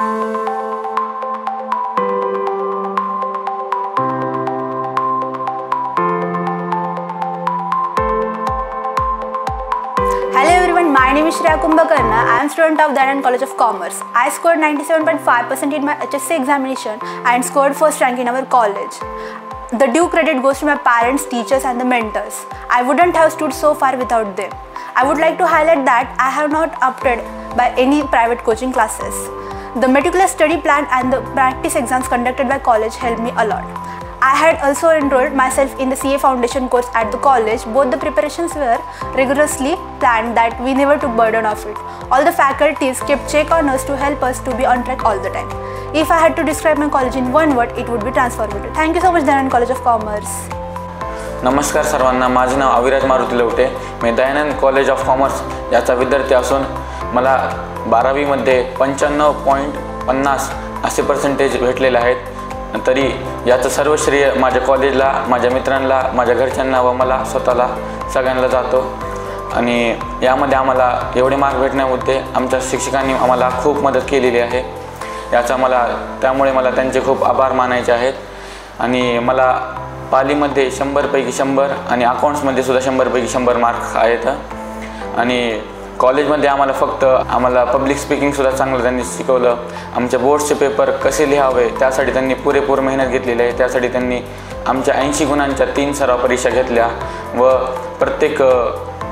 Hello everyone, my name is Shreya Kumbhakarna. I am student of Dayanand College of Commerce. I scored 97.5% in my HSC examination and scored first rank in our college. The due credit goes to my parents, teachers and the mentors. I wouldn't have stood so far without them. I would like to highlight that I have not opted by any private coaching classes. The meticulous study plan and the practice exams conducted by college helped me a lot. I had also enrolled myself in the CA Foundation course at the college. Both the preparations were rigorously planned that we never took burden of it. All the faculties kept check on us to help us to be on track all the time. If I had to describe my college in one word, it would be transformative. Thank you so much, Dayanand College of Commerce. नमस्कार सर्वांना, माझे नाव अविराज मारुती लवटे. मी Dayanand college of commerce याचा विद्यार्थी असून मला 12वी मध्ये 95.50 असे पर्सेंटेज भेटलेले आहेत. तरी याचं सर्व श्रेय माझ्या कॉलेजला, माझ्या मित्रांना, माझ्या घरच्यांना व मला स्वतःला सगळ्यांना जातो. आणि यामध्ये आम्हाला एवढे मार्क भेटण्यामध्ये आमच्या शिक्षकांनी आम्हाला खूप मदत केलेली आहे. त्यामुळे मला त्यांचे खूप आभार मानायचे आहेत. आणि मला पालीमध्ये 100 पैकी 100 आणि अकाउंट्समध्ये सुद्धा 100 पैकी 100 मार्क आहेत. आणि कॉलेजमध्ये आम्हाला पब्लिक स्पीकिंग सुद्धा चांगलं त्यांनी शिकवलं. आमच्या बोर्ड्सचे पेपर कसे लिहावे त्यासाठी त्यांनी पुरेपूर मेहनत घेतलेली आहे. त्यासाठी त्यांनी आमच्या 80 गुणांच्या 3 सराव परीक्षा घेतल्या व प्रत्येक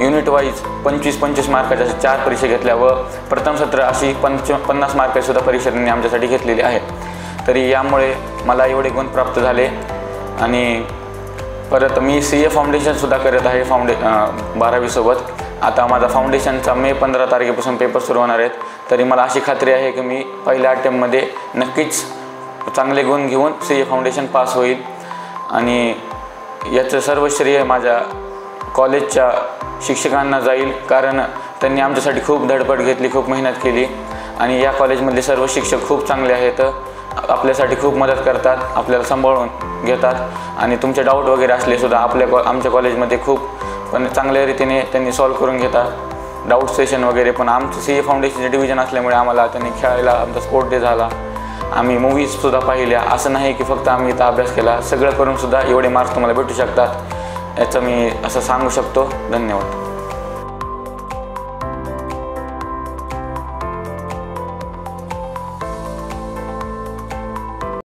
युनिट वाईज 25-25 मार्काच्या 4 परीक्षा घेतल्या व प्रथम सत्र अशी 50 मार्काची सुद्धा परीक्षा त्यांनी आमच्यासाठी घेतलेली आहे. तरी यामुळे मला एवढे गुण प्राप्त झाले. आणि परत मी CA फाउंडेशनसुद्धा करत आहे 12वी सोबत. आता माझा फाउंडेशनचा मे 15 तारखेपासून पेपर सुरू होणार आहेत. तरी मला अशी खात्री आहे की मी पहिल्या अटेम्प्टमध्ये नक्कीच चांगले गुण घेऊन CA फाउंडेशन पास होईल. आणि याचं सर्व श्रेय माझ्या कॉलेजच्या शिक्षकांना जाईल, कारण त्यांनी आमच्यासाठी खूप धडपड घेतली, खूप मेहनत केली. आणि या कॉलेजमधले सर्व शिक्षक खूप चांगले आहेत, आपल्यासाठी खूप मदत करतात, आपल्याला सांभाळून घेतात. आणि तुमचे डाऊट वगैरे असले सुद्धा आमच्या कॉलेजमध्ये खूप चांगल्या रीतीने त्यांनी सॉल्व्ह करून घेतात. डाऊट सेशन वगैरे पण आमचं CA फाउंडेशनचे डिव्हिजन असल्यामुळे आम्हाला त्यांनी खेळायला, आमचा स्पोर्ट डे झाला, आम्ही मूवीजसुद्धा पाहिल्या. असं नाही की फक्त आम्ही इथं अभ्यास केला, सगळं करूनसुद्धा एवढे मार्क्स तुम्हाला भेटू शकतात याचं मी असं सांगू शकतो. धन्यवाद.